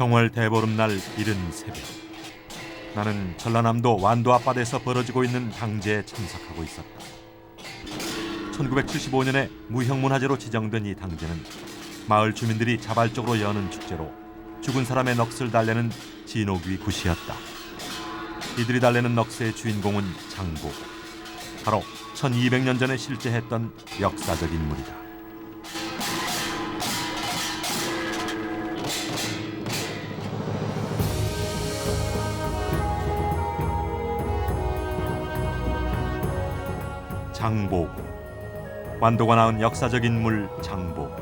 정월 대보름날 이른 새벽, 나는 전라남도 완도 앞바다에서 벌어지고 있는 당제에 참석하고 있었다. 1975년에 무형문화재로 지정된 이 당제는 마을 주민들이 자발적으로 여는 축제로 죽은 사람의 넋을 달래는 진옥위 굿이었다. 이들이 달래는 넋의 주인공은 장보고, 바로 1200년 전에 실제했던 역사적 인물이다. 장보고, 완도가 낳은 역사적 인물 장보고.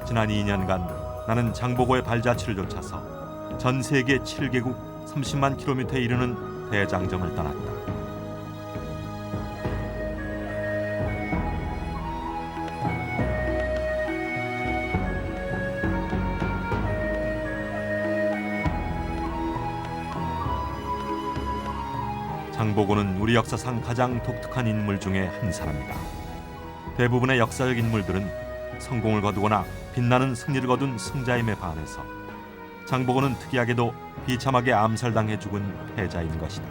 지난 2년간 나는 장보고의 발자취를 쫓아서 전 세계 7개국 30만 킬로미터에 이르는 대장정을 떠났다. 장보고는 우리 역사상 가장 독특한 인물 중에 한 사람이다. 대부분의 역사적 인물들은 성공을 거두거나 빛나는 승리를 거둔 승자임에 반해서 장보고는 특이하게도 비참하게 암살당해 죽은 패자인 것이다.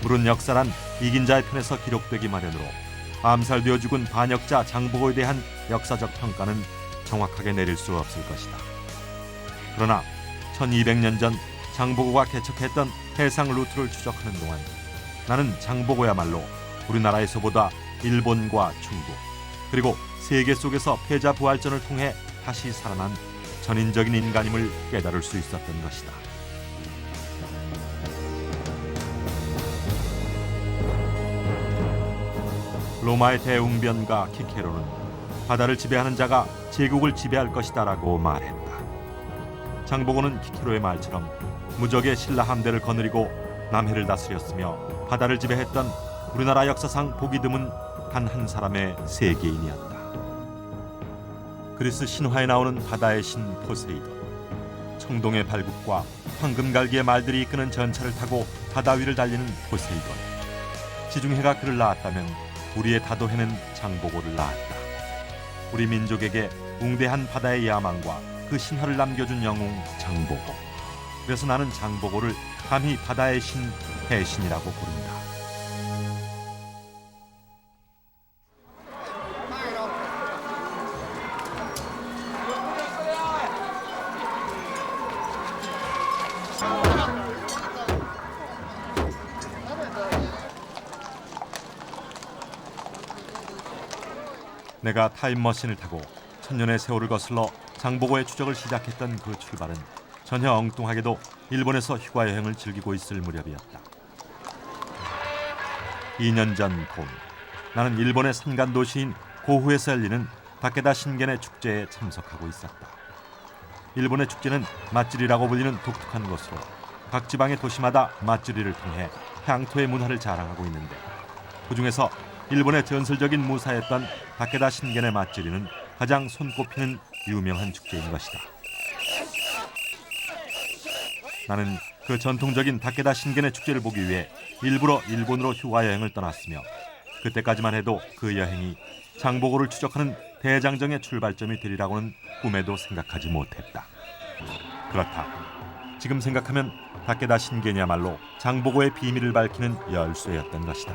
물은 역사란 이긴 자의 편에서 기록되기 마련으로 암살되어 죽은 반역자 장보고에 대한 역사적 평가는 정확하게 내릴 수 없을 것이다. 그러나 1200년 전 장보고가 개척했던 해상 루트를 추적하는 동안 나는 장보고야말로 우리나라에서보다 일본과 중국, 그리고 세계 속에서 패자 부활전을 통해 다시 살아난 전인적인 인간임을 깨달을 수 있었던 것이다. 로마의 대웅변가 키케로는 바다를 지배하는 자가 제국을 지배할 것이다라고 말했다. 장보고는 키케로의 말처럼 무적의 신라 함대를 거느리고 남해를 다스렸으며 바다를 지배했던 우리나라 역사상 보기 드문 단 한 사람의 세계인이었다. 그리스 신화에 나오는 바다의 신 포세이돈, 청동의 발굽과 황금갈기의 말들이 이끄는 전차를 타고 바다 위를 달리는 포세이돈. 지중해가 그를 낳았다면 우리의 다도해는 장보고를 낳았다. 우리 민족에게 웅대한 바다의 야망과 그 신화를 남겨준 영웅 장보고. 그래서 나는 장보고를 감히 바다의 신, 해신이라고 부른다. 내가 타임머신을 타고 천년의 세월을 거슬러 장보고의 추적을 시작했던 그 출발은 전혀 엉뚱하게도 일본에서 휴가 여행을 즐기고 있을 무렵이었다. 2년 전 봄, 나는 일본의 산간 도시인 고후에서 열리는 다케다 신겐의 축제에 참석하고 있었다. 일본의 축제는 맛질이라고 불리는 독특한 것으로 각 지방의 도시마다 맛질이를 통해 향토의 문화를 자랑하고 있는데, 그중에서 일본의 전설적인 무사였던 다케다 신겐의 맛질이는 가장 손꼽히는 유명한 축제인 것이다. 나는 그 전통적인 다케다 신겐의 축제를 보기 위해 일부러 일본으로 휴가 여행을 떠났으며, 그때까지만 해도 그 여행이 장보고를 추적하는 대장정의 출발점이 되리라고는 꿈에도 생각하지 못했다. 그렇다. 지금 생각하면 다케다 신겐이야말로 장보고의 비밀을 밝히는 열쇠였던 것이다.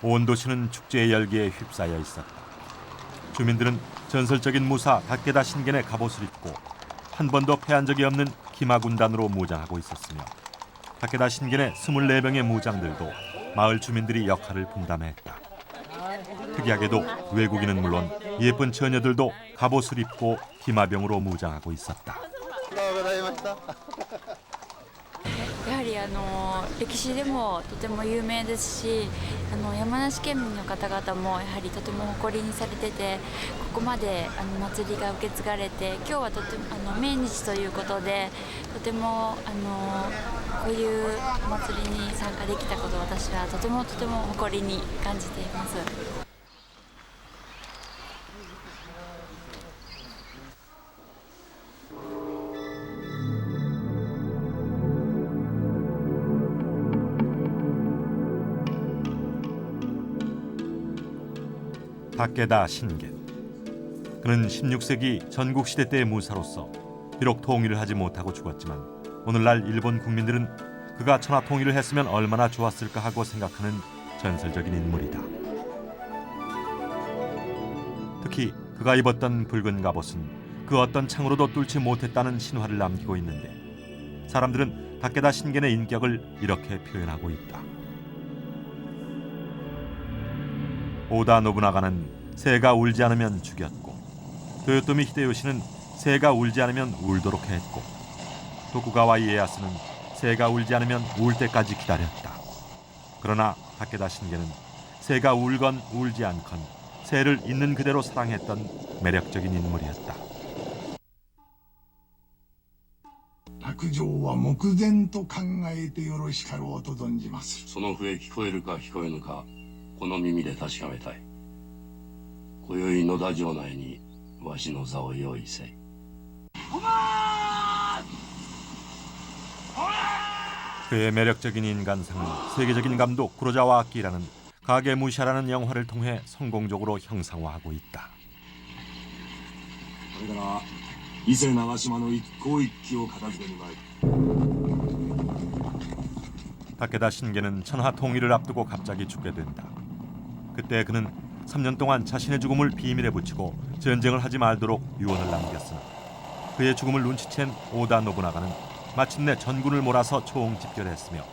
온 도시는 축제의 열기에 휩싸여 있었다. 주민들은 전설적인 무사 다케다 신겐의 갑옷을 입고 한 번도 패한 적이 없는 기마군단으로 무장하고 있었으며, 다케다 신겐의 24명의 무장들도 마을 주민들이 역할을 분담했다. 특이하게도 외국인은 물론 예쁜 처녀들도 갑옷을 입고 기마병으로 무장하고 있었다. やはり歴史でもとても有名ですし、山梨県民の方々もやはりとても誇りにされてて、ここまで祭りが受け継がれて、今日はとても命日ということで、とてもこういう祭りに参加できたことを私はとても誇りに感じています。다케다 신겐. 그는 16세기 전국시대 때의 무사로서 비록 통일을 하지 못하고 죽었지만 오늘날 일본 국민들은 그가 천하 통일을 했으면 얼마나 좋았을까 하고 생각하는 전설적인 인물이다. 특히 그가 입었던 붉은 갑옷은 그 어떤 창으로도 뚫지 못했다는 신화를 남기고 있는데 사람들은 다케다 신겐의 인격을 이렇게 표현하고 있다. 오다 노부나가는 새가 울지 않으면 죽였고 도요토미 히데요시는 새가 울지 않으면 울도록 했고 도쿠가와 이에야스는 새가 울지 않으면 울 때까지 기다렸다. 그러나 다케다 신겐은 새가 울건 울지 않건 새를 있는 그대로 사랑했던 매력적인 인물이었다. 白状は目前と考えてよろしかろうと存じます。その笛聞こえるか聞こえぬかこの耳で確かめたい。今宵野田城内にわしの座を用意せい。 그의 매력적인 인간상은 세계적인 감독 구로자와 아키라는 가게무샤라는 영화를 통해 성공적으로 형상화하고 있다. これから伊勢長島の一向一揆を片付けに参る。 다케다 신겐은 천하 통일을 앞두고 갑자기 죽게 된다. 그때 그는 3년 동안 자신의 죽음을 비밀에 붙이고 전쟁을 하지 말도록 유언을 남겼으나 그의 죽음을 눈치챈 오다 노부나가는 마침내 전군을 몰아서 총집결했으며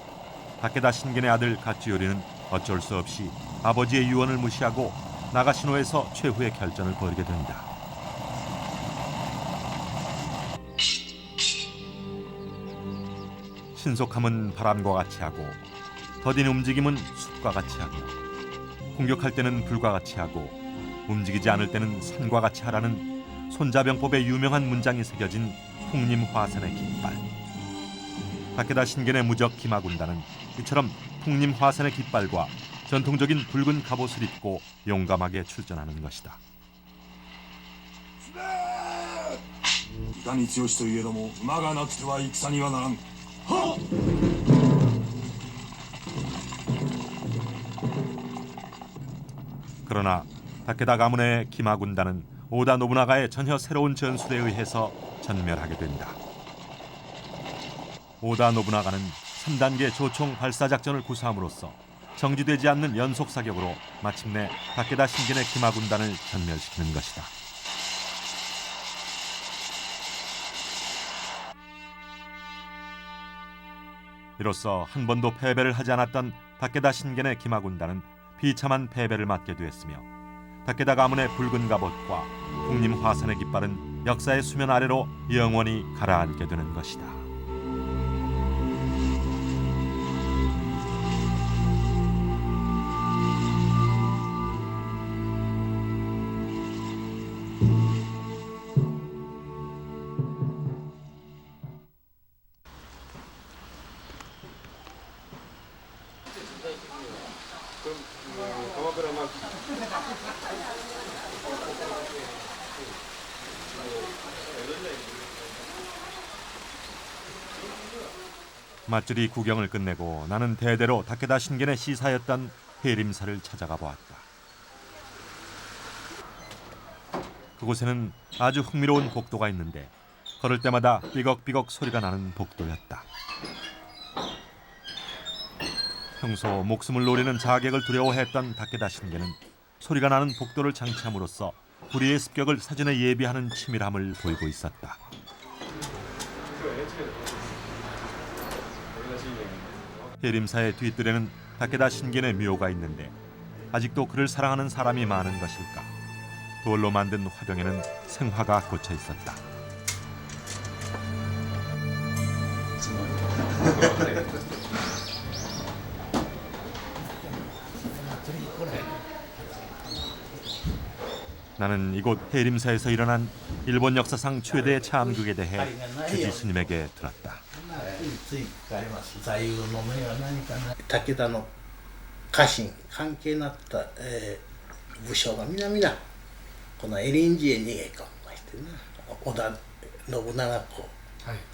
다케다 신겐의 아들 가츠요리는 어쩔 수 없이 아버지의 유언을 무시하고 나가시노에서 최후의 결전을 벌이게 된다. 신속함은 바람과 같이 하고 더딘 움직임은 숲과 같이 하고 공격할 때는 불과 같이 하고 움직이지 않을 때는 산과 같이 하라는 손자병법의 유명한 문장이 새겨진 풍림화산의 깃발. 다케다 신겐의 무적 기마군단은 이처럼 풍림화산의 깃발과 전통적인 붉은 갑옷을 입고 용감하게 출전하는 것이다. いかに強しといえども馬がなくては戦にはならん。 그러나 다케다 가문의 기마군단은 오다 노부나가의 전혀 새로운 전술에 의해서 전멸하게 된다. 오다 노부나가는 3단계 조총 발사 작전을 구사함으로써 정지되지 않는 연속 사격으로 마침내 다케다 신겐의 기마군단을 전멸시키는 것이다. 이로써 한 번도 패배를 하지 않았던 다케다 신겐의 기마군단은 비참한 패배를 맞게 되었으며 다케다 가문의 붉은 갑옷과 풍림화산의 깃발은 역사의 수면 아래로 영원히 가라앉게 되는 것이다. 맛줄이 구경을 끝내고 나는 대대로 다케다 신겐의 시사였던 해림사를 찾아가 보았다. 그곳에는 아주 흥미로운 복도가 있는데 걸을 때마다 삐걱삐걱 소리가 나는 복도였다. 평소 목숨을 노리는 자객을 두려워했던 다케다 신겐은 소리가 나는 복도를 장치함으로써 불의의 습격을 사전에 예비하는 치밀함을 보이고 있었다. 해림사의 뒤뜰에는 다케다 신겐의 묘가 있는데 아직도 그를 사랑하는 사람이 많은 것일까? 돌로 만든 화병에는 생화가 꽂혀 있었다. 나는 이곳 해림사에서 일어난 일본 역사상 최대의 참극에 대해 주지 스님에게 들었다. 武田の家臣関係になった、武将が皆このエリンジへ逃げ込ましてな織田信長公、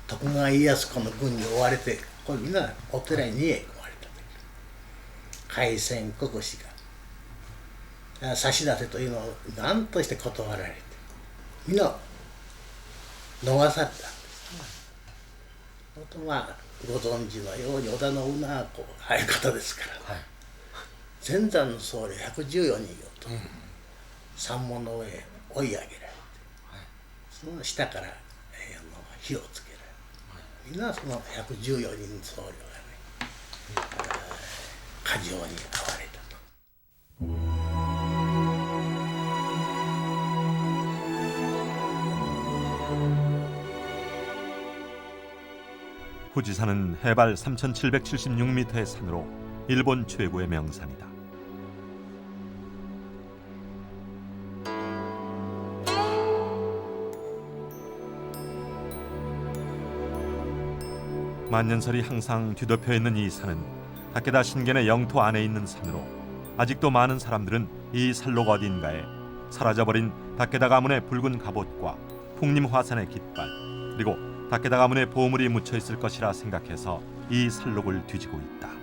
徳川家康公の軍に追われてこれみんなお寺に逃げ込まれた時開戦国士が差し出せというのを何として断られてみんな逃されたんですね。あとまあご存知のように織田信長はこうああいう方ですから、全山の僧侶114人をと、山門の上へ追い上げられて、その下から、火をつけられて、みんなその114人の僧侶がね、過剰に遭われたと。후지산은 해발 3,776m의 산으로 일본 최고의 명산이다. 만년설이 항상 뒤덮여 있는 이 산은 다케다 신겐의 영토 안에 있는 산으로 아직도 많은 사람들은 이 산록 어딘가에 사라져버린 다케다 가문의 붉은 갑옷과 풍림 화산의 깃발 그리고 다케다 가문의 보물이 묻혀 있을 것이라 생각해서 이 산록을 뒤지고 있다.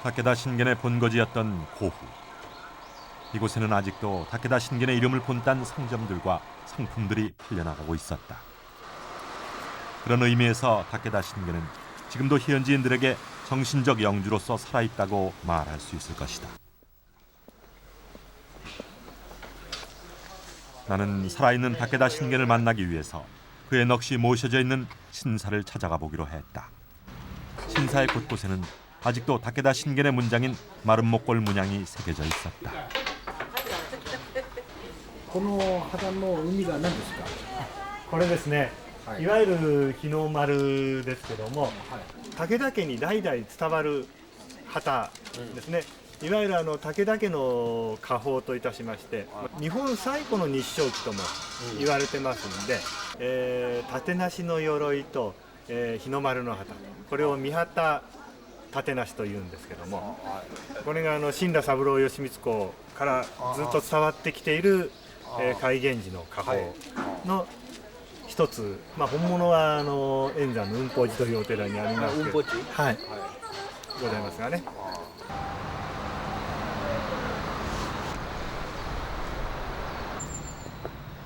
다케다 신겐의 본거지였던 고후. 이곳에는 아직도 다케다 신겐의 이름을 본딴 상점들과 상품들이 팔려나가고 있었다. 그런 의미에서 다케다 신겐은 지금도 현지인들에게 정신적 영주로서 살아있다고 말할 수 있을 것이다. 나는 살아있는 다케다 신겐을 만나기 위해서 그의 넋이 모셔져 있는 신사를 찾아가 보기로 했다. 신사의 곳곳에는 아직도 다케다 신겐의 문장인 마른 목골 문양이 새겨져 있었다. この旗の海が何ですか？これですね、はい、いわゆる日の丸ですけども、武田家に代々伝わる旗ですね、いわゆる武田家の家宝といたしまして、日本最古の日章旗とも言われてますので、盾なしの鎧と、日の丸の旗、これを三旗盾なしというんですけども、これが新羅三郎義満公からずっと伝わってきている海源氏の家宝の一つ、本物は円山の雲宝寺というお寺にありますけど、はい、ございますがね。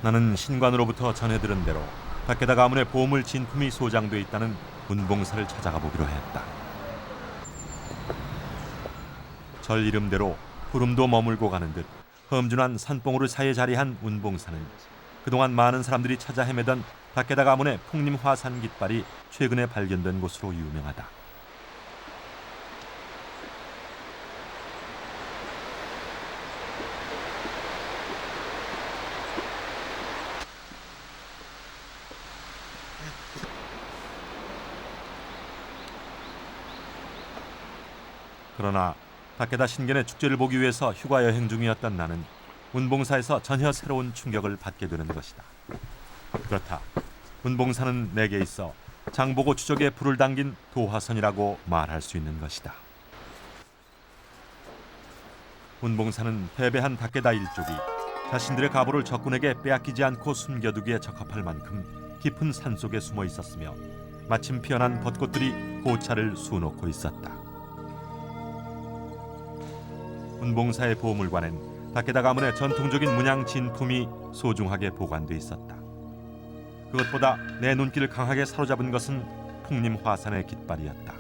나는 신관으로부터 전해들은 대로 다케다 가문의 보물 진품이 소장돼 있다는 운봉사를 찾아가 보기로 했다. 절 이름대로 구름도 머물고 가는 듯 험준한 산봉우를 사이에 자리한 운봉사는 그동안 많은 사람들이 찾아 헤매던 다케다 가문의 풍림 화산 깃발이 최근에 발견된 곳으로 유명하다. 그러나 다케다 신겐의 축제를 보기 위해서 휴가 여행 중이었던 나는 운봉사에서 전혀 새로운 충격을 받게 되는 것이다. 그렇다. 운봉사는 내게 있어 장보고 추적에 불을 당긴 도화선이라고 말할 수 있는 것이다. 운봉사는 패배한 다케다 일족이 자신들의 가보를 적군에게 빼앗기지 않고 숨겨두기에 적합할 만큼 깊은 산속에 숨어 있었으며 마침 피어난 벚꽃들이 고차를 수놓고 있었다. 운봉사의 보물관엔 다케다 가문의 전통적인 문양 진품이 소중하게 보관돼 있었다. 그것보다 내 눈길을 강하게 사로잡은 것은 풍림 화산의 깃발이었다.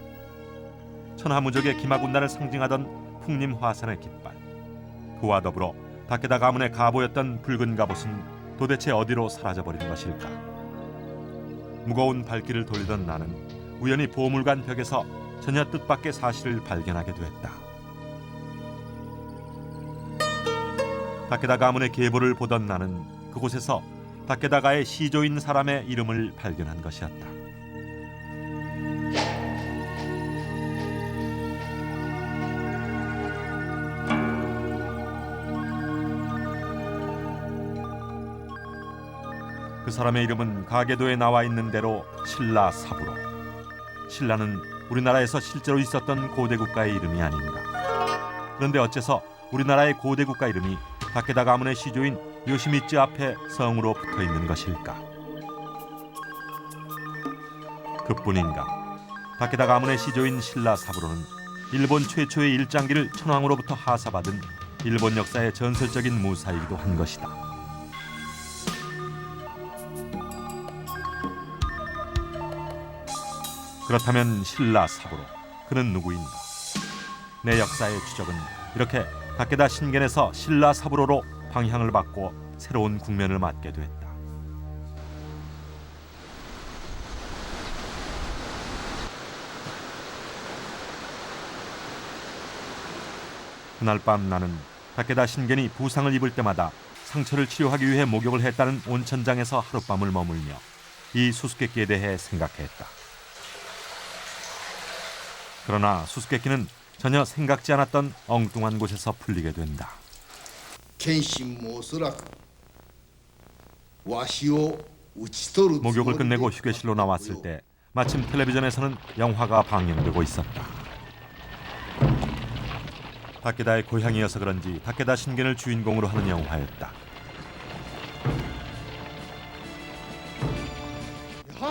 천하무적의 기마군단을 상징하던 풍림 화산의 깃발. 그와 더불어 다케다 가문의 가보였던 붉은 갑옷은 도대체 어디로 사라져버린 것일까? 무거운 발길을 돌리던 나는 우연히 보물관 벽에서 전혀 뜻밖의 사실을 발견하게 됐다. 다케다 가문의 계보를 보던 나는 그곳에서 다케다가의 시조인 사람의 이름을 발견한 것이었다. 그 사람의 이름은 가계도에 나와 있는 대로 신라 사부로. 신라는 우리나라에서 실제로 있었던 고대 국가의 이름이 아닌가. 그런데 어째서 우리나라의 고대 국가 이름이 다케다 가문의 시조인 요시미츠 앞에 성으로 붙어 있는 것일까? 그뿐인가? 다케다 가문의 시조인 신라 사부로는 일본 최초의 일장기를 천황으로부터 하사받은 일본 역사의 전설적인 무사이기도 한 것이다. 그렇다면 신라 사부로, 그는 누구인가? 내 역사의 추적은 이렇게 다케다 신겐에서 신라 사부로로 방향을 바꿔 새로운 국면을 맞게 됐다. 그날 밤 나는 다케다 신겐이 부상을 입을 때마다 상처를 치료하기 위해 목욕을 했다는 온천장에서 하룻밤을 머물며 이 수수께끼에 대해 생각했다. 그러나 수수께끼는 전혀 생각지 않았던 엉뚱한 곳에서 풀리게 된다. 목욕을 끝내고 휴게실로 나왔을 때 마침 텔레비전에서는 영화가 방영되고 있었다. 다케다의 고향이어서 그런지 다케다 신겐을 주인공으로 하는 영화였다.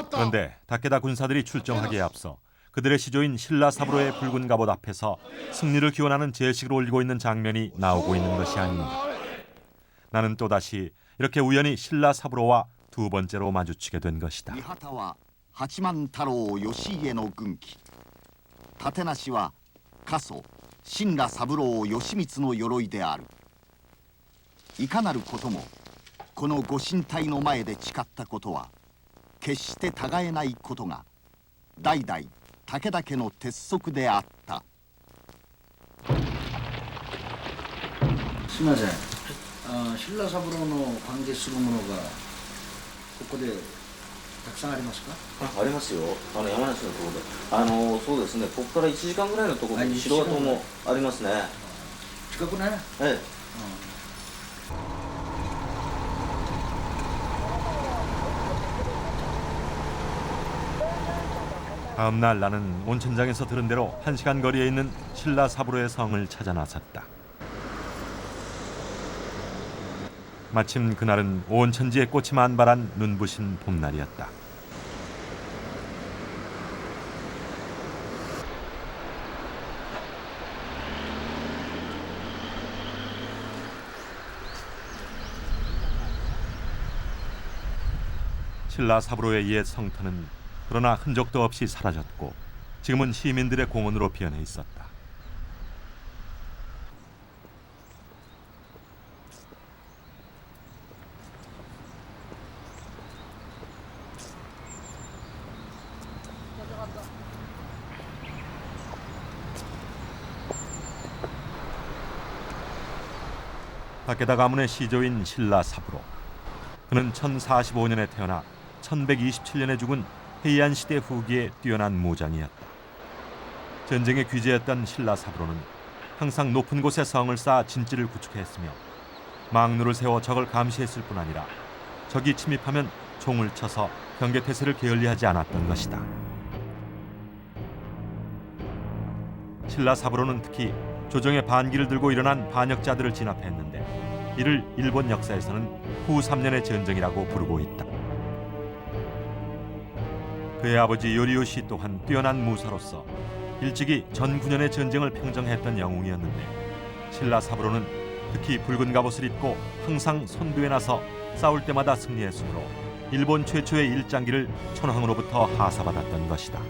그런데 다케다 군사들이 출정하기에 앞서 그들의 시조인 신라 사부로의 붉은 갑옷 앞에서 승리를 기원하는 제식을 올리고 있는 장면이 나오고 있는 것이 아닌가. 나는 또다시 이렇게 우연히 신라 사부로와 두 번째로 마주치게 된 것이다. 三旗は八幡太郎義家の軍旗、立無は家祖親羅三郎義満の鎧である。いかなることもこのご神体の前で誓ったことは決して違えないことが代々武田家の鉄則であった。すみません。신라 사부로の関係するものがここでたくさんありますか？ありますよ。山梨のところで。そうですね。ここから1時間ぐらいのところに城跡もありますね。近くね。ええ。 다음 날 나는 온천장에서 들은 대로 1시간 거리에 있는 신라 사부로의 성을 찾아 나섰다. 마침 그날은 온천지에 꽃이 만발한 눈부신 봄날이었다. 신라 사부로의 옛 성터는 그러나 흔적도 없이 사라졌고 지금은 시민들의 공원으로 변해 있었다. 다케다 가문의 시조인 신라 사부로. 그는 1045년에 태어나 1127년에 죽은 헤이안 시대 후기의 뛰어난 무장이었다. 전쟁의 귀재였던 신라 사부로는 항상 높은 곳에 성을 쌓아 진지를 구축했으며 망루를 세워 적을 감시했을 뿐 아니라 적이 침입하면 총을 쳐서 경계태세를 게을리하지 않았던 것이다. 신라 사부로는 특히 조정의 반기를 들고 일어난 반역자들을 진압했는데 이를 일본 역사에서는 후 3년의 전쟁이라고 부르고 있다. 그의 아버지 요리요시 또한 뛰어난 무사로서 일찍이 전 9년의 전쟁을 평정했던 영웅이었는데 신라 사부로는 특히 붉은 갑옷을 입고 항상 선두에 나서 싸울 때마다 승리했으므로 일본 최초의 일장기를 천황으로부터 하사받았던 것이다.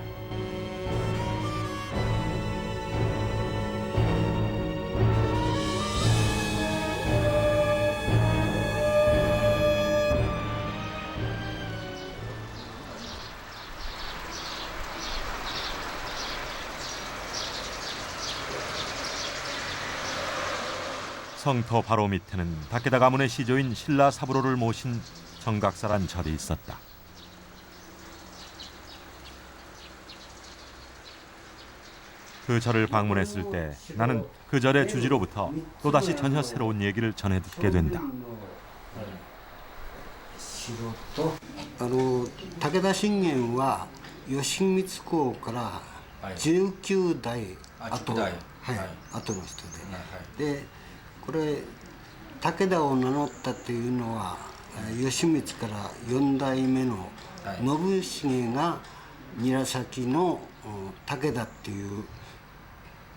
성터 바로 밑에는 다케다 가문의 시조인 신라 사부로를 모신 정각사란 절이 있었다. 그 절을 방문했을 때 나는 그 절의 주지로부터 또다시 전혀 새로운 얘기를 전해 듣게 된다. 武田信玄は義満公から19代後、代後の人で、でこれ武田を名乗ったというのは義満から4代目の信繁が韮崎の武田っていう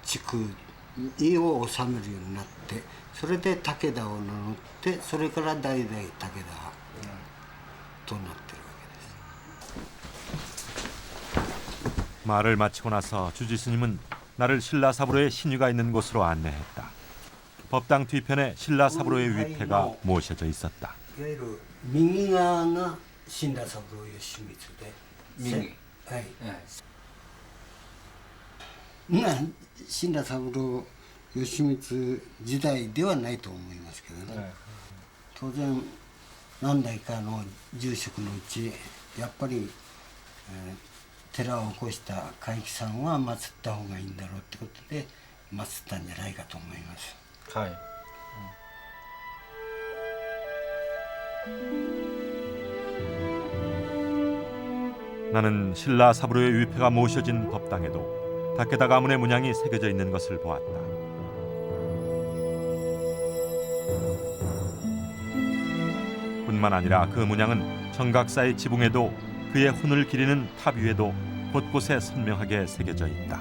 地区を治めるようになって、それで武田を名乗って、それから代々武田となってるわけです。 말을 마치고 나서 주지스님은 나를 신라사부로의 신유가 있는 곳으로 안내했다. 법당 뒤편에 신라사부로의 위패가 모셔져 있었다. いわゆる右側が新羅三郎義満で、右、はい、まあ新羅三郎義満時代ではないと思いますけどね、当然何代かの住職のうちやっぱり、寺を起こした海木さんは祀った方がいいんだろうってことで祀ったんじゃないかと思います。はい。 나는 신라 사부로의 위패가 모셔진 법당에도 다케다 가문의 문양이 새겨져 있는 것을 보았다. 뿐만 아니라 그 문양은 정각사의 지붕에도 그의 혼을 기리는 탑 위에도 곳곳에 선명하게 새겨져 있다.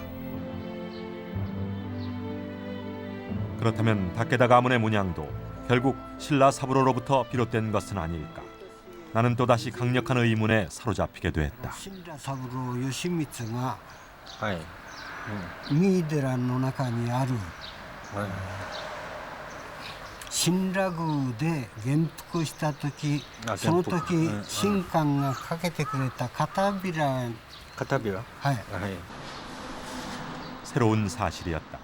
그렇다면 다케다 가문의 문양도 결국 신라 사부로로부터 비롯된 것은 아닐까? 나는 또다시 강력한 의문에 사로잡히게 됐다. 新羅三郎義満が はい。 三井寺の中にある、新羅宮で元服した時、その時神官がかけてくれた片びら、片びら、はい、 새로운 사실이었다.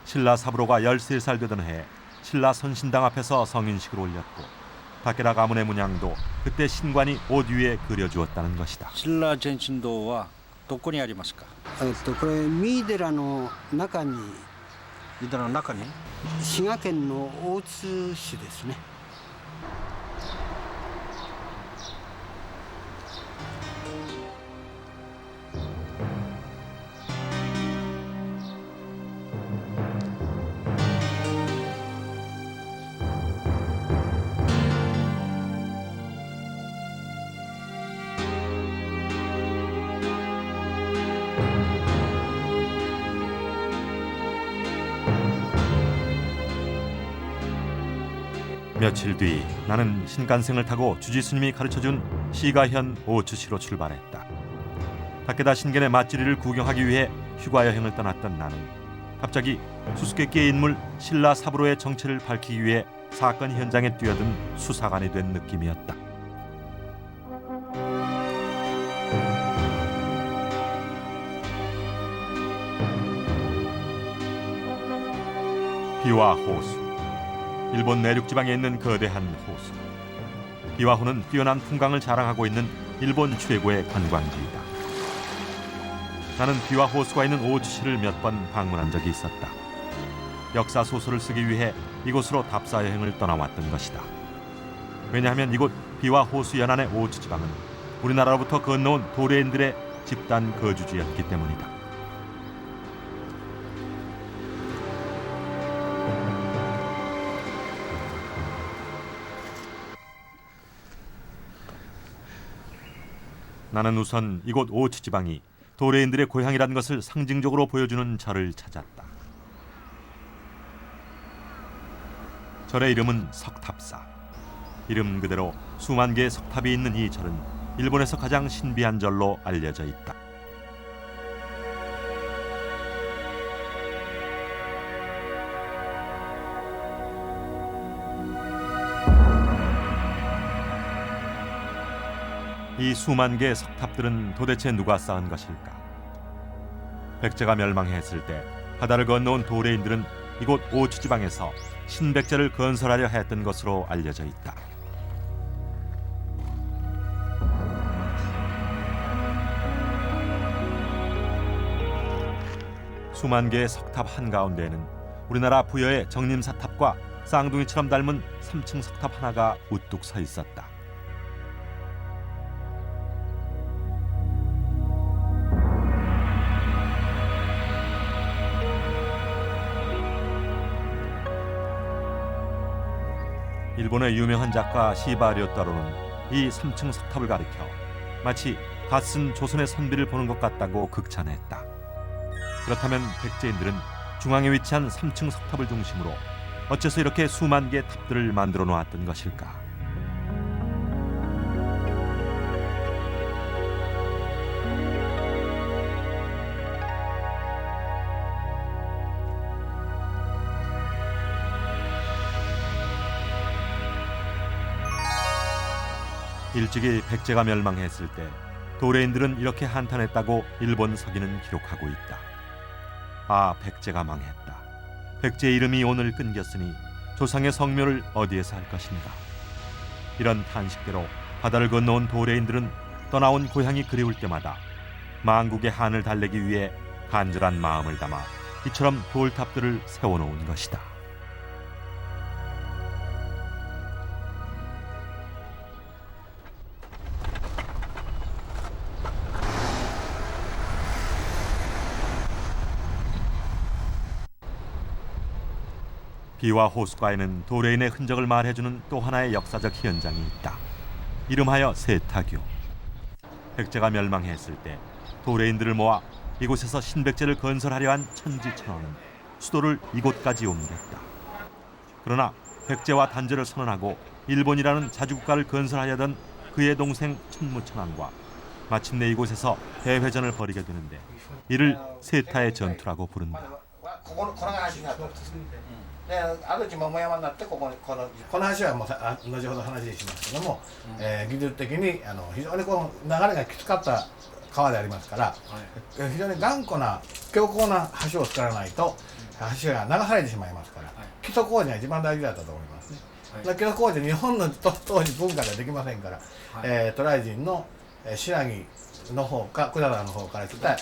신라 사부로가 13살 되던 해 신라 선신당 앞에서 성인식을 올렸고 다케다 가문의 문양도 그때 신관이 옷 위에 그려주었다는 것이다. 신라 전신도와 どこにありますか？これ三井寺の中に、三井寺の中に、滋賀県の大津市ですね。며칠 뒤 나는 신간생을 타고 주지스님이 가르쳐준 시가현 오츠시로 출발했다. 다케다 신겐의 맛지리를 구경하기 위해 휴가 여행을 떠났던 나는 갑자기 수수께끼의 인물 신라 사부로의 정체를 밝히기 위해 사건 현장에 뛰어든 수사관이 된 느낌이었다. 비와 호수. 일본 내륙 지방에 있는 거대한 호수. 비와호는 뛰어난 풍광을 자랑하고 있는 일본 최고의 관광지이다. 나는 비와 호수가 있는 오츠시를 몇 번 방문한 적이 있었다. 역사 소설을 쓰기 위해 이곳으로 답사 여행을 떠나왔던 것이다. 왜냐하면 이곳 비와 호수 연안의 오츠 지방은 우리나라로부터 건너온 도레인들의 집단 거주지였기 때문이다. 나는 우선 이곳 오츠 지방이 도레인들의 고향이라는 것을 상징적으로 보여주는 절을 찾았다. 절의 이름은 석탑사. 이름 그대로 수만 개의 석탑이 있는 이 절은 일본에서 가장 신비한 절로 알려져 있다. 이 수만 개의 석탑들은 도대체 누가 쌓은 것일까? 백제가 멸망했을 때 바다를 건너온 도레인들은 이곳 오츠 지방에서 신백제를 건설하려 했던 것으로 알려져 있다. 수만 개의 석탑 한가운데에는 우리나라 부여의 정림사탑과 쌍둥이처럼 닮은 3층 석탑 하나가 우뚝 서 있었다. 일본의 유명한 작가 시바리오타로는 이 3층 석탑을 가리켜 마치 갓쓴 조선의 선비를 보는 것 같다고 극찬했다. 그렇다면 백제인들은 중앙에 위치한 3층 석탑을 중심으로 어째서 이렇게 수만 개의 탑들을 만들어 놓았던 것일까? 일찍이 백제가 멸망했을 때 도레인들은 이렇게 한탄했다고 일본 서기는 기록하고 있다. 아, 백제가 망했다. 백제의 이름이 오늘 끊겼으니 조상의 성묘를 어디에서 할 것인가. 이런 탄식대로 바다를 건너온 도레인들은 떠나온 고향이 그리울 때마다 만국의 한을 달래기 위해 간절한 마음을 담아 이처럼 돌탑들을 세워놓은 것이다. 비와 호수가에는 도레인의 흔적을 말해주는 또 하나의 역사적 현장이 있다. 이름하여 세타교. 백제가 멸망했을 때 도레인들을 모아 이곳에서 신백제를 건설하려 한 천지천왕은 수도를 이곳까지 옮겼다. 그러나 백제와 단절을 선언하고 일본이라는 자주국가를 건설하려던 그의 동생 천무천왕과 마침내 이곳에서 대회전을 벌이게 되는데 이를 세타의 전투라고 부른다. で、ある地桃山になってこの橋はもう後ほど話しますけども、技術的に非常にこの流れがきつかった川でありますから、非常に頑固な強硬な橋を作らないと橋が流されてしまいますから、基礎工事が一番大事だったと思いますね。基礎工事日本の当時文化ではできませんから、渡来人の新羅の方か百済の方から来た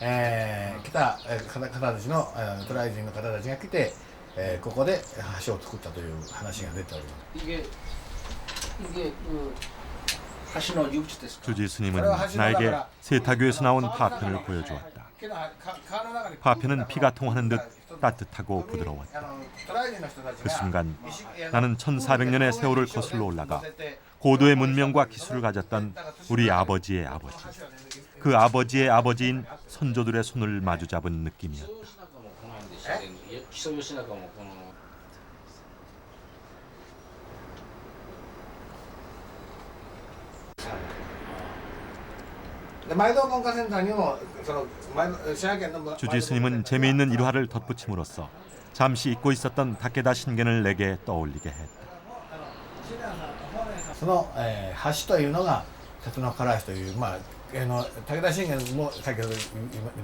方たちの渡来人の方たちが来て、ここで橋を作ったという話が出ております。 주지 스님은 나에게 세타교에서 나온 파편을 보여주었다. 파편은 피가 통하는 듯 따뜻하고 부드러웠다. 그 순간 나는 1400년의 세월을 거슬러 올라가 고도의 문명과 기술을 가졌던 우리 아버지의 아버지, 그 아버지의 아버지인 선조들의 손을 마주잡은 느낌이었다. 주지 스님은 재미있는 일화를 덧붙임으로써 잠시 잊고 있었던 다케다 신겐을 내게 떠올리게 했다. その橋というのが瀬戸の唐橋という、武田信玄も先ほど言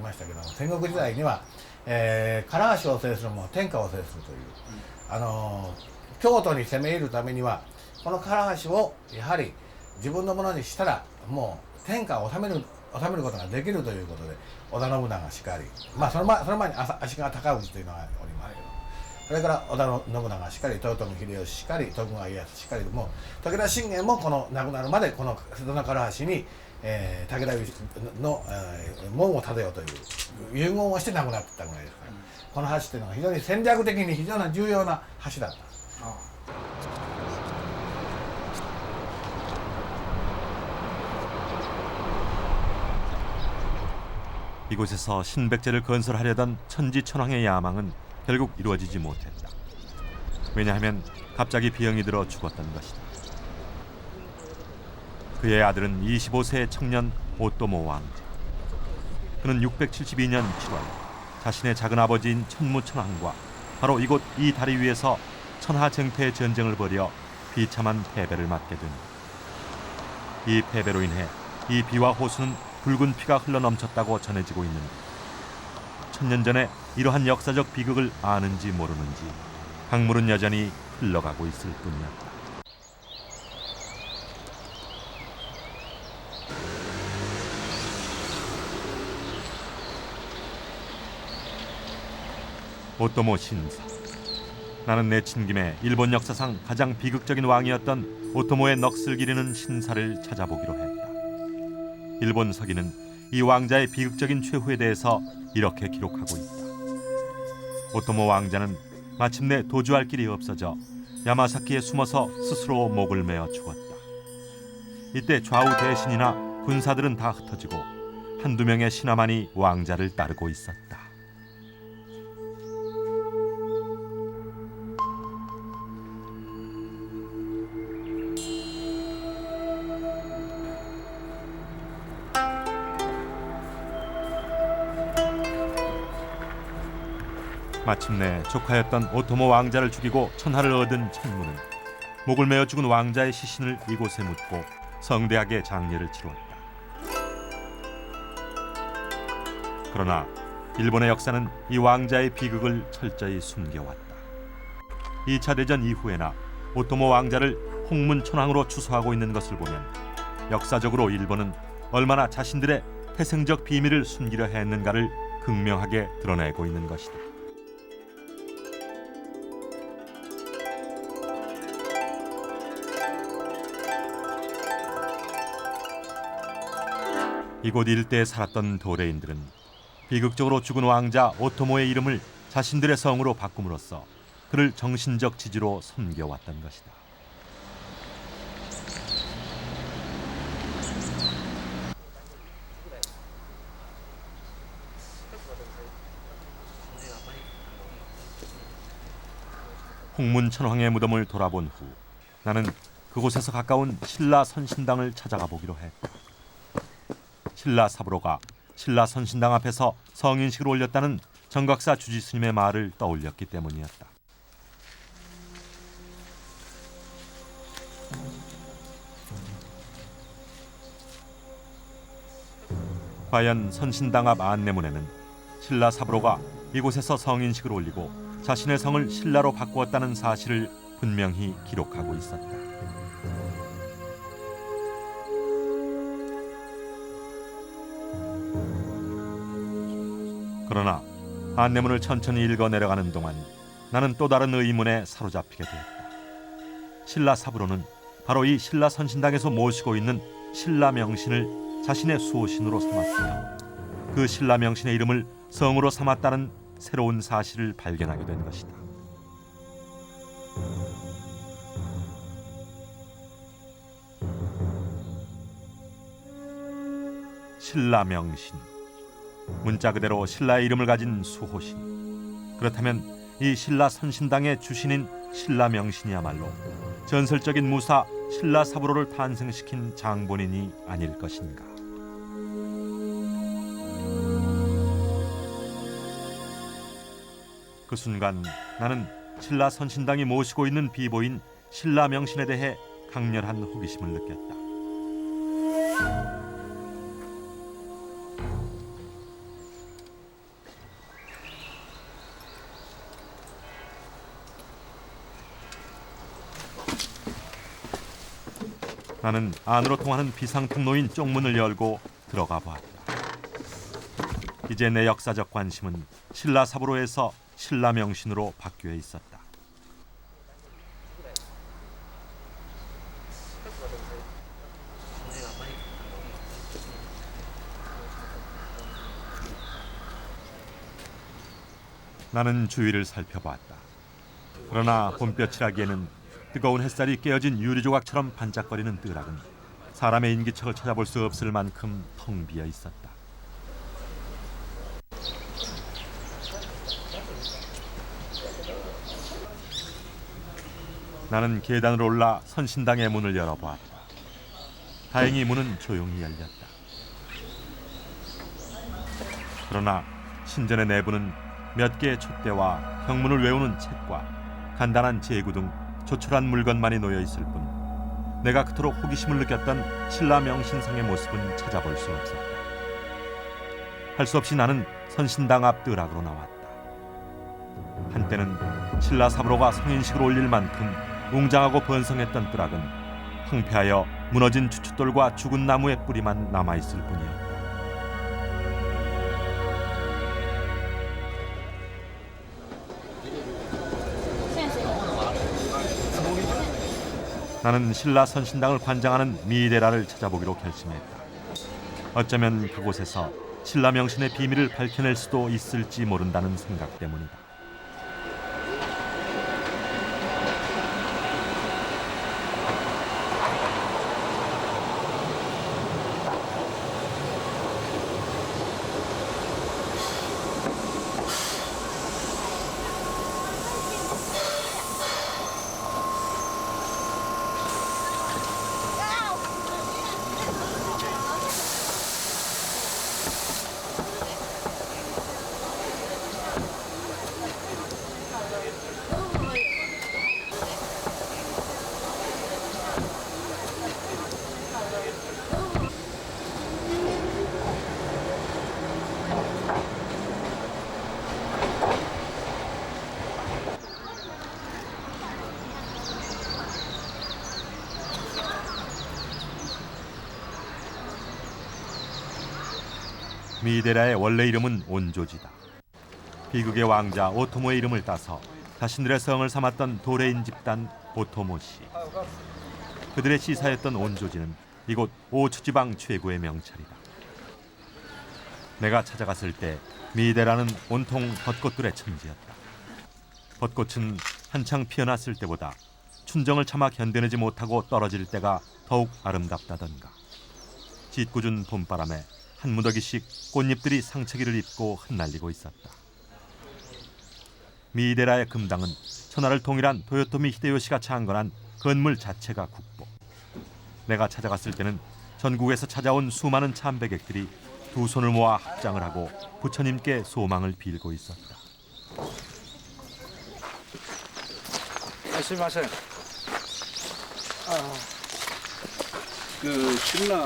いましたけども、戦国時代には、唐橋を制するも天下を制するという、京都に攻め入るためにはこの唐橋をやはり自分のものにしたらもう天下を治めることができるということで、織田信長しかり、その前に足利尊氏というのがおりますけど、それから織田信長しかり、豊臣秀吉しかり、徳川家康しかりでも、武田信玄もこの亡くなるまでこの瀬戸の唐橋に、武田の、門を建てようという遺言をして亡くなっていったぐらいですから、この橋というのは非常に戦略的に非常に重要な橋だった。 이곳에서 신백제를 건설하려던 천지천왕의 야망은 결국 이루어지지 못했다. 왜냐하면 갑자기 비형이 들어 죽었던 것이다. 그의 아들은 25세의 청년 오토모 왕자. 그는 672년 7월 자신의 작은 아버지인 천무천왕과 바로 이곳 이 다리 위에서 천하쟁패의 전쟁을 벌여 비참한 패배를 맞게 된다. 이 패배로 인해 이 비와 호수는 붉은 피가 흘러넘쳤다고 전해지고 있는데 1000년 전에 이러한 역사적 비극을 아는지 모르는지 강물은 여전히 흘러가고 있을 뿐이었다. 오토모 신사. 나는 내친 김에 일본 역사상 가장 비극적인 왕이었던 오토모의 넋을 기리는 신사를 찾아보기로 했다. 일본 서기는 이 왕자의 비극적인 최후에 대해서 이렇게 기록하고 있다. 오토모 왕자는 마침내 도주할 길이 없어져 야마사키에 숨어서 스스로 목을 메어 죽었다. 이때 좌우 대신이나 군사들은 다 흩어지고 한두 명의 신하만이 왕자를 따르고 있었다. 마침내 조카였던 오토모 왕자를 죽이고 천하를 얻은 천무는 목을 메어 죽은 왕자의 시신을 이곳에 묻고 성대하게 장례를 치루었다. 그러나 일본의 역사는 이 왕자의 비극을 철저히 숨겨왔다. 2차 대전 이후에나 오토모 왕자를 홍문천황으로 추수하고 있는 것을 보면 역사적으로 일본은 얼마나 자신들의 태생적 비밀을 숨기려 했는가를 극명하게 드러내고 있는 것이다. 이곳 일대에 살았던 도레인들은 비극적으로 죽은 왕자 오토모의 이름을 자신들의 성으로 바꿈으로써 그를 정신적 지주로 섬겨왔던 것이다. 홍문천황의 무덤을 돌아본 후 나는 그곳에서 가까운 신라 선신당을 찾아가 보기로 했다. 신라 사부로가 신라 선신당 앞에서 성인식을 올렸다는 정각사 주지스님의 말을 떠올렸기 때문이었다. 과연 선신당 앞 안내문에는 신라 사부로가 이곳에서 성인식을 올리고 자신의 성을 신라로 바꾸었다는 사실을 분명히 기록하고 있었다. 그러나 안내문을 천천히 읽어 내려가는 동안 나는 또 다른 의문에 사로잡히게 되었다. 신라 사부로는 바로 이 신라 선신당에서 모시고 있는 신라 명신을 자신의 수호신으로 삼았으며 그 신라 명신의 이름을 성으로 삼았다는 새로운 사실을 발견하게 된 것이다. 신라 명신, 문자 그대로 신라의 이름을 가진 수호신. 그렇다면 이 신라 선신당의 주신인 신라 명신이야말로 전설적인 무사 신라 사부로를 탄생시킨 장본인이 아닐 것인가. 그 순간 나는 신라 선신당이 모시고 있는 비보인 신라 명신에 대해 강렬한 호기심을 느꼈다. 나는 안으로 통하는 비상통로인 쪽문을 열고 들어가 보았다. 이제 내 역사적 관심은 신라 사부로에서 신라 명신으로 바뀌어 있었다. 나는 주위를 살펴보았다. 그러나 봄볕이라기에는 뜨거운 햇살이 깨어진 유리조각처럼 반짝거리는 뜰락은 사람의 인기척을 찾아볼 수 없을 만큼 텅 비어 있었다. 나는 계단으로 올라 선신당의 문을 열어보았다. 다행히 문은 조용히 열렸다. 그러나 신전의 내부는 몇 개의 촛대와 경문을 외우는 책과 간단한 제구 등 조촐한 물건만이 놓여 있을 뿐 내가 그토록 호기심을 느꼈던 신라 명신상의 모습은 찾아볼 수 없었다. 할 수 없이 나는 선신당 앞 뜰락으로 나왔다. 한때는 신라 사부로가 성인식을 올릴 만큼 웅장하고 번성했던 뜰락은 황폐하여 무너진 추춧돌과 죽은 나무의 뿌리만 남아있을 뿐이었다. 나는 신라 선신당을 관장하는 미데라를 찾아보기로 결심했다. 어쩌면 그곳에서 신라 명신의 비밀을 밝혀낼 수도 있을지 모른다는 생각 때문이다. 미이데라의 원래 이름은 온조지다. 비극의 왕자 오토모의 이름을 따서 자신들의 성을 삼았던 도레인 집단 오토모시. 그들의 시사였던 온조지는 이곳 오추 지방 최고의 명찰이다. 내가 찾아갔을 때 미이데라는 온통 벚꽃들의 천지였다. 벚꽃은 한창 피어났을 때보다 춘정을 참아 견뎌내지 못하고 떨어질 때가 더욱 아름답다던가. 짓궂은 봄바람에 한 무더기씩 꽃잎들이 상처기를 입고 흩날리고 있었다. 미이데라의 금당은 천하를 통일한 도요토미 히데요시가 창건한 건물 자체가 국보. 내가 찾아갔을 때는 전국에서 찾아온 수많은 참배객들이 두 손을 모아 합장을 하고 부처님께 소망을 빌고 있었다. すみません。신라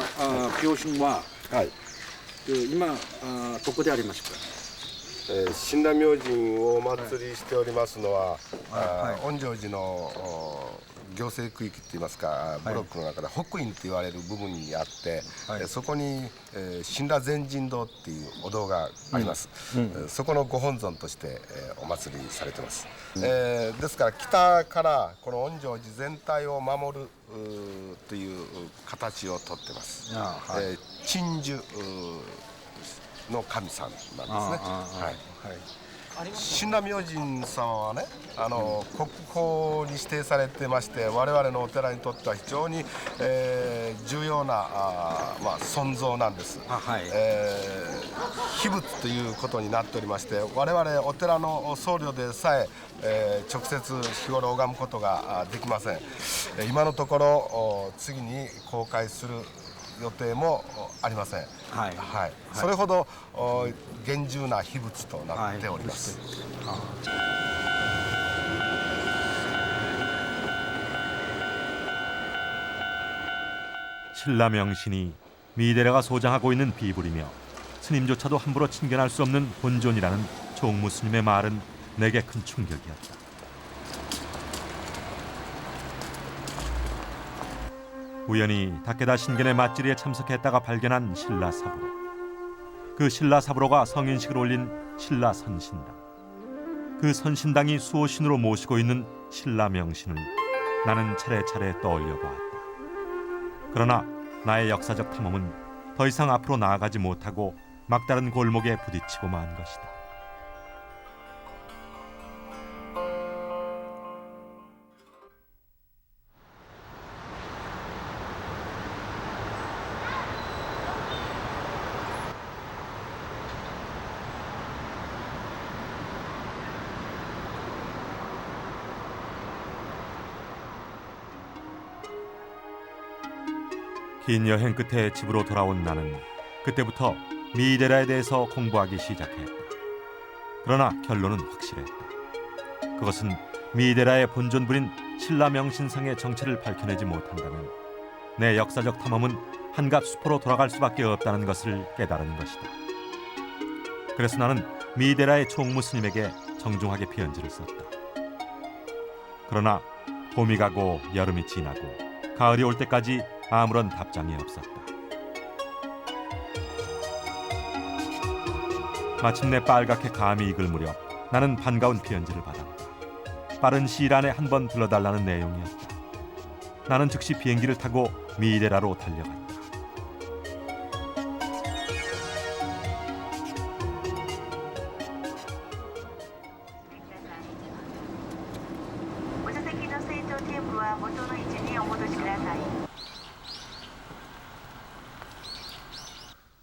병신は 今どこでありますか？神羅明神をお祭りしておりますのは、御城寺の行政区域っていいますか、ブロックの中で北院って言われる部分にあって、そこに神羅禅神堂っていうお堂があります、そこのご本尊としてお祭りされてます、ですから北からこの御城寺全体を守るという形をとってます、鎮守の神さんなんですね。神羅明神様はね、国宝に指定されてまして、我々のお寺にとっては非常に、重要な尊像なんです、秘仏ということになっておりまして、我々お寺の僧侶でさえ直接日頃拝むことができません。今のところ次に公開する予定もありません。それほど厳重な秘仏となっております。신라 명신이 미이데라가 소장하고 있는 비불이며 스님조차도 함부로 친견할 수 없는 본존이라는 종무 스님의 말은 내게 큰 충격이었다. 우연히 다케다 신견의 맞지리에 참석했다가 발견한 신라 사부로. 그 신라 사부로가 성인식을 올린 신라 선신당. 그 선신당이 수호신으로 모시고 있는 신라 명신을 나는 차례차례 떠올려 보았다. 그러나 나의 역사적 탐험은 더 이상 앞으로 나아가지 못하고 막다른 골목에 부딪히고 만 것이다. 긴 여행 끝에 집으로 돌아온 나는 그때부터 미이데라에 대해서 공부하기 시작했다. 그러나 결론은 확실했다. 그것은 미이데라의 본존불인 신라 명신상의 정체를 밝혀내지 못한다면 내 역사적 탐험은 한갓 수포로 돌아갈 수밖에 없다는 것을 깨달은 것이다. 그래서 나는 미이데라의 총무 스님에게 정중하게 편지를 썼다. 그러나 봄이 가고 여름이 지나고 가을이 올 때까지 아무런 답장이 없었다. 마침내 빨갛게 감이 익을 무렵 나는 반가운 편지를 받았다. 빠른 시일 안에 한번 들러달라는 내용이었다. 나는 즉시 비행기를 타고 미이데라로 달려갔다.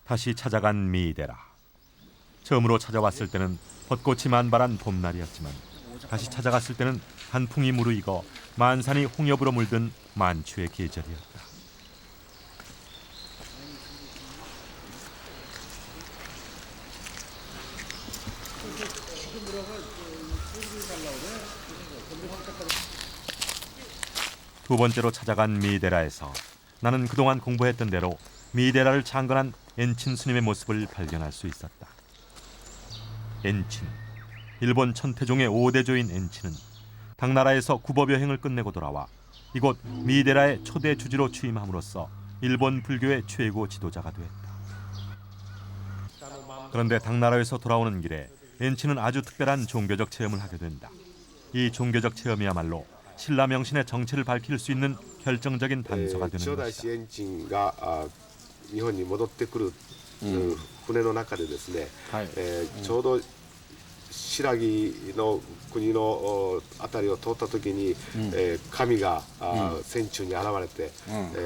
다시 찾아간 미이데라. 처음으로 찾아왔을 때는 벚꽃이 만발한 봄날이었지만 다시 찾아갔을 때는 단풍이 무르익어 만산이 홍엽으로 물든 만추의 계절이었다. 두 번째로 찾아간 미이데라에서 나는 그동안 공부했던 대로 미이데라를 창건한 엔친 스님의 모습을 발견할 수 있었다. 엔친, 일본 천태종의 5대조인 엔친은 당나라에서 구법 여행을 끝내고 돌아와 이곳 미이데라의 초대 주지로 취임함으로써 일본 불교의 최고 지도자가 되었다. 그런데 당나라에서 돌아오는 길에 엔치는 아주 특별한 종교적 체험을 하게 된다. 이 종교적 체험이야말로 신라 명신의 정체를 밝힐 수 있는 결정적인 단서가 되는 千代大 것이다. 師延珍が日本に戻ってくる、船の中でですね、ちょうど新羅の国のあたりを通った時に、神が船中に現れて、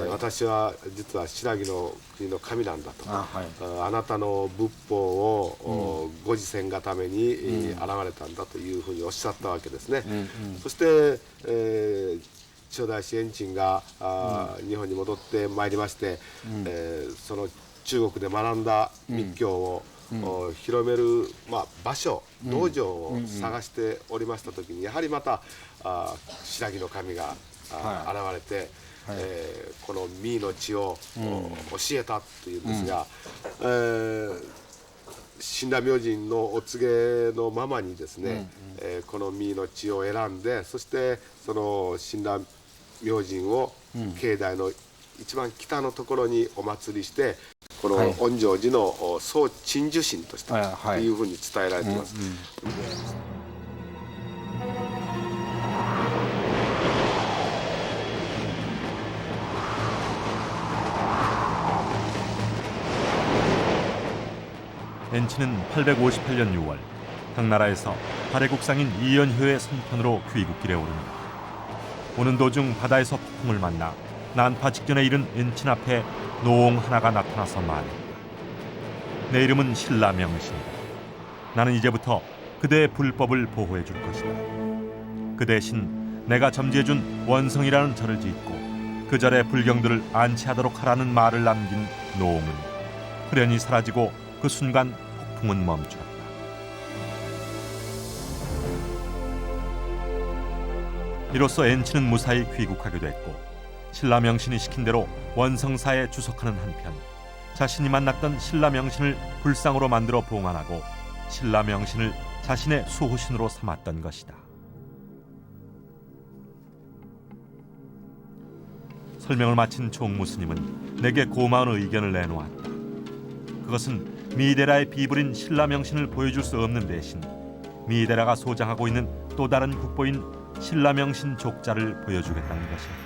私は実は新羅の国の神なんだと、あなたの仏法を、ご自戦がために、現れたんだというふうにおっしゃったわけですね。そして、千代大師延珍が日本に戻ってまいりまして、その中国で学んだ密教を、広める、場所、道場を探しておりました時にやはりまた新羅の神が現れて、この弥の地を、教えたというんですが、親鸞明神のお告げのままにですね、この弥の地を選んで、そしてその親鸞明神を境内の一番北のところにお祭りして、この恩成寺の総鎮守神としたというふうに伝えられています。엔치는 858년 6월 당나라에서 발해 국상인 이연효의 선편으로 귀국길에 오릅니다. 오는 도중 바다에서 폭풍을 만나 난파 직전에 이른 엔친 앞에 노옹 하나가 나타나서 말했다. 내 이름은 신라 명신이다. 나는 이제부터 그대의 불법을 보호해 줄 것이다. 그 대신 내가 점지해준 원성이라는 절을 짓고 그 절에 불경들을 안치하도록 하라는 말을 남긴 노옹은 흐련히 사라지고 그 순간 폭풍은 멈추었다. 이로써 엔치는 무사히 귀국하게 됐고 신라 명신이 시킨 대로 원성사에 주석하는 한편 자신이 만났던 신라 명신을 불상으로 만들어 봉안하고 신라 명신을 자신의 수호신으로 삼았던 것이다. 설명을 마친 총무스님은 내게 고마운 의견을 내놓았다. 그것은 미이데라의 비불인 신라 명신을 보여줄 수 없는 대신 미이데라가 소장하고 있는 또 다른 국보인 신라 명신 족자를 보여주겠다는 것이었다.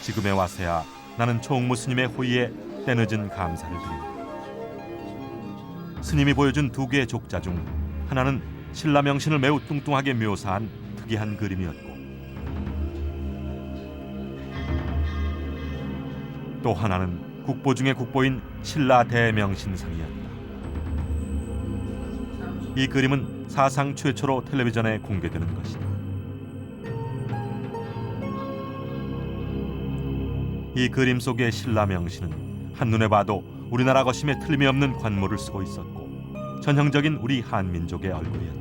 지금에 와서야 나는 총무 스님의 호의에 때늦은 감사를 드린다. 스님이 보여준 두 개의 족자 중 하나는 신라 명신을 매우 뚱뚱하게 묘사한 특이한 그림이었고 또 하나는 국보 중의 국보인 신라 대명신상이었다. 이 그림은 사상 최초로 텔레비전에 공개되는 것이다. 이 그림 속의 신라 명신은 한눈에 봐도 우리나라 것임에 틀림이 없는 관모를 쓰고 있었고 전형적인 우리 한민족의 얼굴이었다.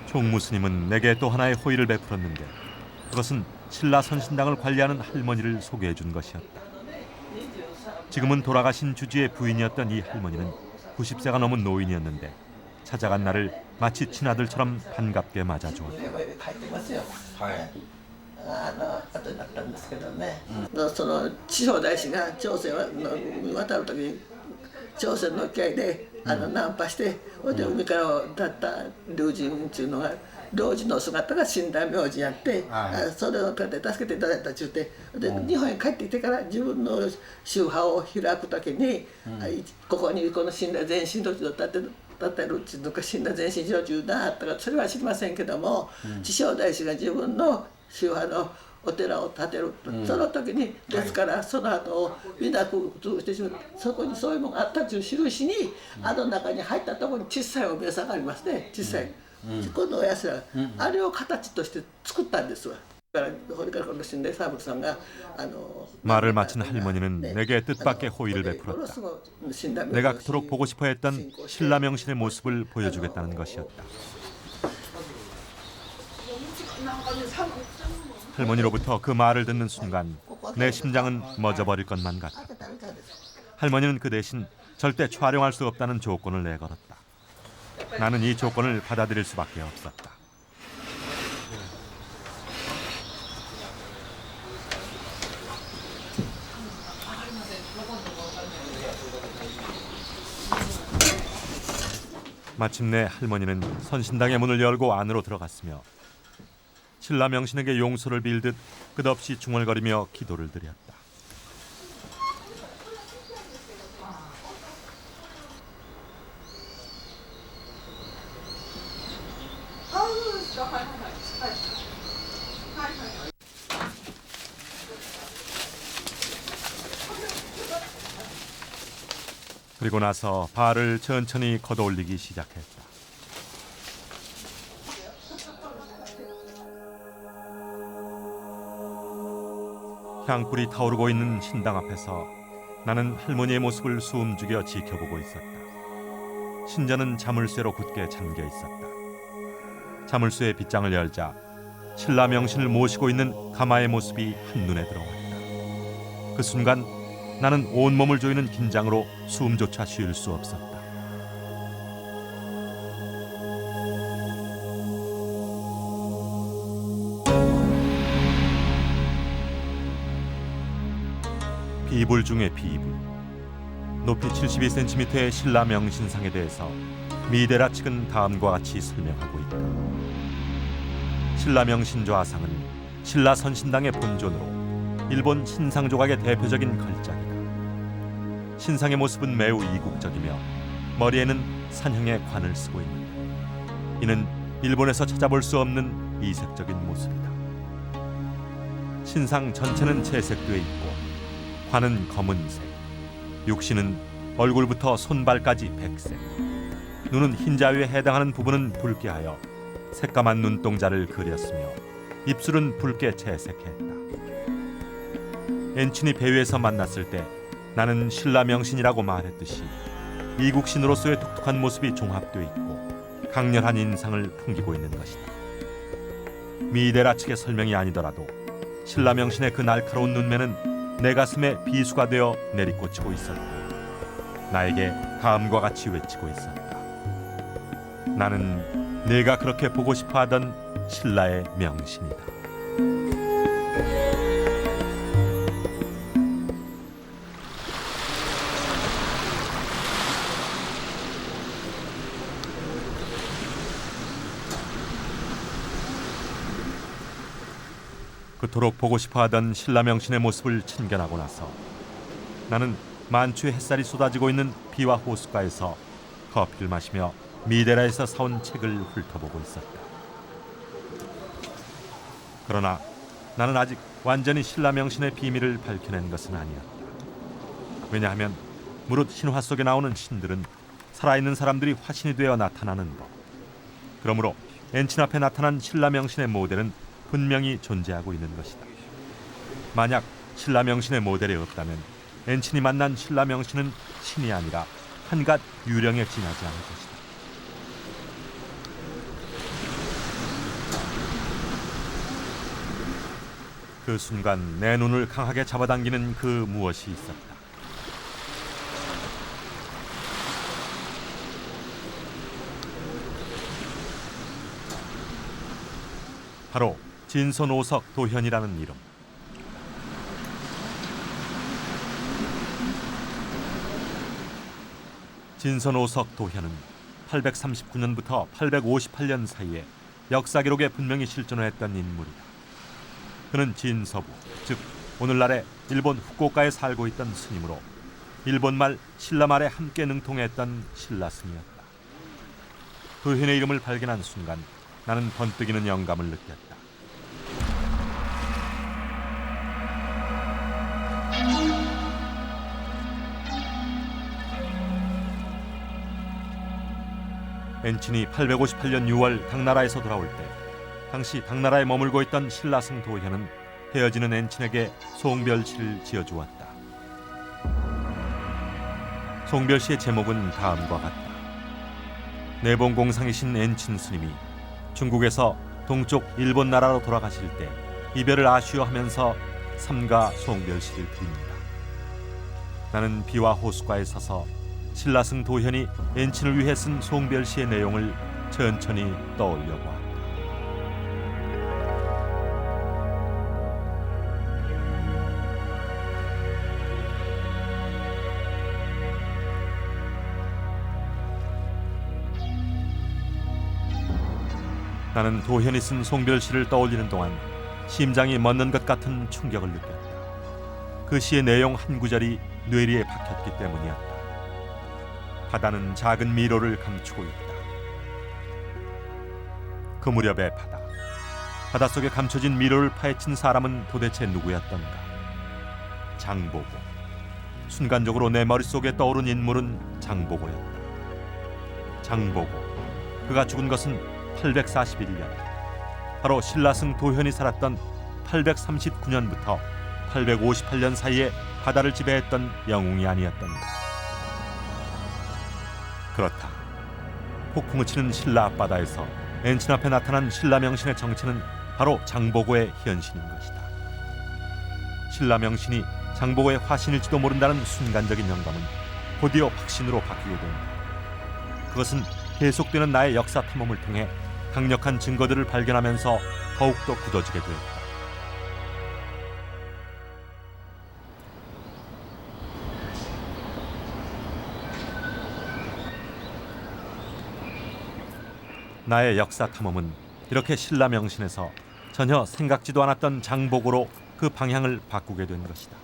총무스님은 내게 또 하나의 호의를 베풀었는데 그것은 신라 선신당을 관리하는 할머니를 소개해 준 것이었다. 지금은 돌아가신 주지의 부인이었던 이 할머니는 90세가 넘은 노인이었는데 찾아간 나를 마치 친아들처럼 반갑게 맞아주었다. その地方大師が朝鮮に渡る時に朝鮮の機でナンパして、それで海から立った龍神っていうのが老人の姿が死んだ明神やって、それを助けていただいたっちゅうて、で日本に帰ってきてから自分の宗派を開く時に、ここにこの親鸞全身土地を建てるっていうのか親鸞全身土地だったかそれは知りませんけども、智正大師が自分の宗派のお寺を建てる、その時にですからその後をみんなこう通してしまう、そこにそういうのがあったという印に、あの中に入ったところに小さいお宮さんがありますね、小さい、このおやつら、あれを形として作ったんですわ。 말을 마친 할머니는 내게 뜻밖의 호의를 베풀었다. 내가 그토록 보고 싶어했던 신라 명신의 모습을 보여주겠다는 것이었다. 할머니로부터 그 말을 듣는 순간 내 심장은 멎어버릴 것만 같다. 할머니는 그 대신 절대 촬영할 수 없다는 조건을 내걸었다. 나는 이 조건을 받아들일 수밖에 없었다. 마침내 할머니는 선신당의 문을 열고 안으로 들어갔으며 신라 명신에게 용서를 빌듯 끝없이 중얼거리며 기도를 드렸다. 그리고 나서 발을 천천히 걷어올리기 시작했다. 향불이 타오르고 있는 신당 앞에서 나는 할머니의 모습을 숨죽여 지켜보고 있었다. 신자는 자물쇠로 굳게 잠겨 있었다. 자물쇠의 빗장을 열자 신라 명신을 모시고 있는 가마의 모습이 한눈에 들어왔다. 그 순간 나는 온몸을 조이는 긴장으로 숨조차 쉴 수 없었다. 비불 중의 비불. 높이 72cm의 신라 명신상에 대해서 미데라 측은 다음과 같이 설명하고 있다. 신라 명신 좌상은 신라 선신당의 본존으로 일본 신상 조각의 대표적인 걸작이다. 신상의 모습은 매우 이국적이며 머리에는 산형의 관을 쓰고 있는데 이는 일본에서 찾아볼 수 없는 이색적인 모습이다. 신상 전체는 채색되어 있고 관은 검은색, 육신은 얼굴부터 손발까지 백색, 눈은 흰자위에 해당하는 부분은 붉게 하여 새까만 눈동자를 그렸으며 입술은 붉게 채색했다. 엔친이 배 위에서 만났을 때 나는 신라 명신이라고 말했듯이 이국신으로서의 독특한 모습이 종합되어 있고 강렬한 인상을 풍기고 있는 것이다. 미데라 측의 설명이 아니더라도 신라 명신의 그 날카로운 눈매는 내 가슴에 비수가 되어 내리꽂히고 있었고 나에게 다음과 같이 외치고 있었다. 나는 내가 그렇게 보고 싶어하던 신라의 명신이다. 그토록 보고 싶어하던 신라 명신의 모습을 친견하고 나서 나는 만추의 햇살이 쏟아지고 있는 비와 호숫가에서 커피를 마시며 미데라에서 사온 책을 훑어보고 있었다. 그러나 나는 아직 완전히 신라 명신의 비밀을 밝혀낸 것은 아니었다. 왜냐하면 무릇 신화 속에 나오는 신들은 살아있는 사람들이 화신이 되어 나타나는 법. 그러므로 엔친 앞에 나타난 신라 명신의 모델은 분명히 존재하고 있는 것이다. 만약 신라 명신의 모델이 없다면 엔친이 만난 신라 명신은 신이 아니라 한갓 유령에 지나지 않을 것이다. 그 순간 내 눈을 강하게 잡아당기는 그 무엇이 있었다. 바로 진선오석 도현이라는 이름. 진선오석 도현은 839년부터 858년 사이에 역사 기록에 분명히 실존을 했던 인물이다. 그는 진서부, 즉 오늘날의 일본 후쿠오카에 살고 있던 스님으로 일본말 신라말에 함께 능통했던 신라스님이었다. 도현의 이름을 발견한 순간 나는 번뜩이는 영감을 느꼈다. 엔친이 858년 6월 당나라에서 돌아올 때 당시 당나라에 머물고 있던 신라승 도현은 헤어지는 엔친에게 송별시를 지어주었다. 송별시의 제목은 다음과 같다. 내봉공상이신 엔친 스님이 중국에서 동쪽 일본 나라로 돌아가실 때 이별을 아쉬워하면서 삼가 송별시를 드립니다. 나는 비와 호숫가에 서서 신라승 도현이 엔친을 위해 쓴 송별시의 내용을 천천히 떠올려 보았다. 나는 도현이 쓴 송별시를 떠올리는 동안 심장이 멎는 것 같은 충격을 느꼈다. 그 시의 내용 한 구절이 뇌리에 박혔기 때문이었다. 바다는 작은 미로를 감추고 있다. 그 무렵의 바다. 바닷속에 감춰진 미로를 파헤친 사람은 도대체 누구였던가? 장보고. 순간적으로 내 머릿속에 떠오른 인물은 장보고였다. 장보고. 그가 죽은 것은 841년. 바로 신라승 도현이 살았던 839년부터 858년 사이에 바다를 지배했던 영웅이 아니었던가. 그렇다. 폭풍을 치는 신라 앞바다에서 엔친 앞에 나타난 신라 명신의 정체는 바로 장보고의 현신인 것이다. 신라 명신이 장보고의 화신일지도 모른다는 순간적인 영감은 곧이어 확신으로 바뀌게 된다. 그것은 계속되는 나의 역사 탐험을 통해 강력한 증거들을 발견하면서 더욱더 굳어지게 되었다. 나의 역사 탐험은 이렇게 신라 명신에서 전혀 생각지도 않았던 장보고로 그 방향을 바꾸게 된 것이다.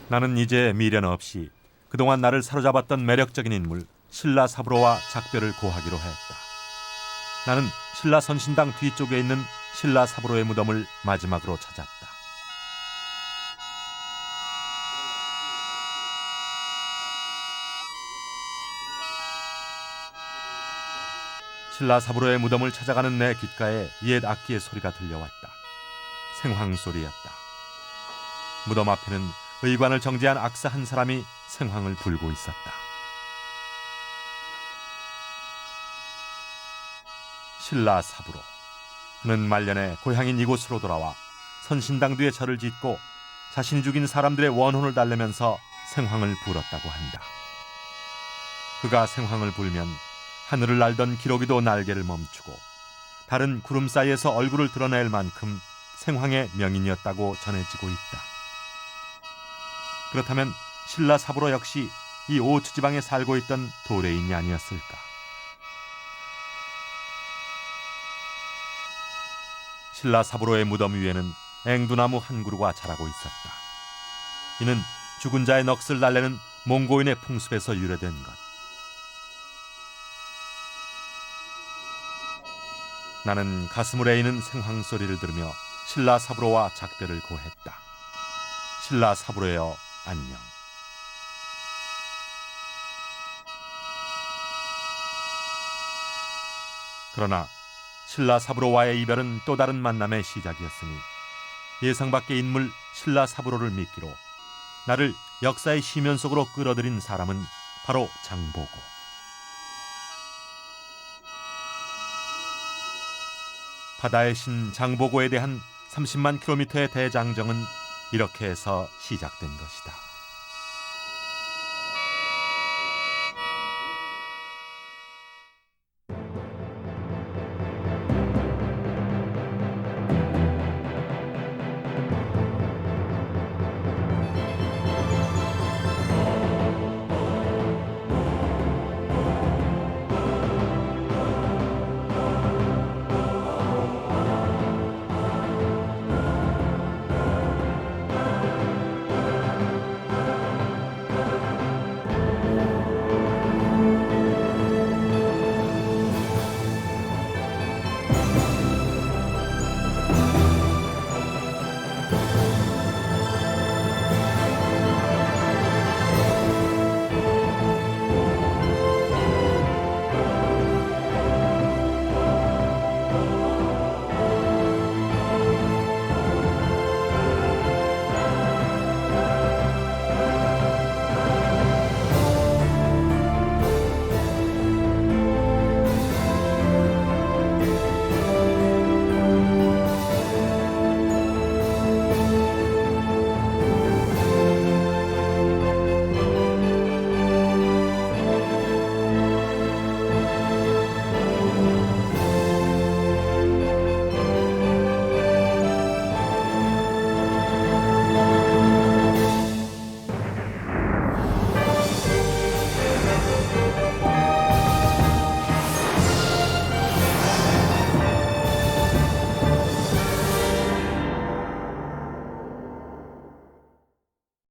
나는 이제 미련 없이 그동안 나를 사로잡았던 매력적인 인물 신라 사부로와 작별을 고하기로 했다. 나는 신라 선신당 뒤쪽에 있는 신라 사부로의 무덤을 마지막으로 찾았다. 신라 사부로의 무덤을 찾아가는 내 귓가에 옛 악기의 소리가 들려왔다. 생황 소리였다. 무덤 앞에는 의관을 정지한 악사 한 사람이 생황을 불고 있었다. 신라 사부로. 그는 말년에 고향인 이곳으로 돌아와 선신당 뒤에 절을 짓고 자신이 죽인 사람들의 원혼을 달래면서 생황을 불었다고 한다. 그가 생황을 불면 하늘을 날던 기러기도 날개를 멈추고 다른 구름 사이에서 얼굴을 드러낼 만큼 생황의 명인이었다고 전해지고 있다. 그렇다면 신라 사부로 역시 이 오추 지방에 살고 있던 도래인이 아니었을까? 신라 사부로의 무덤 위에는 앵두나무 한 그루가 자라고 있었다. 이는 죽은 자의 넋을 달래는 몽고인의 풍습에서 유래된 것. 나는 가슴을 에이는 생황 소리를 들으며 신라 사부로와 작별을 고했다. 신라 사부로여 안녕. 그러나 신라 사부로와의 이별은 또 다른 만남의 시작이었으니 예상 밖의 인물 신라 사부로를 미끼로 나를 역사의 시면 속으로 끌어들인 사람은 바로 장보고. 바다의 신 장보고에 대한 30만 킬로미터의 대장정은 이렇게 해서 시작된 것이다.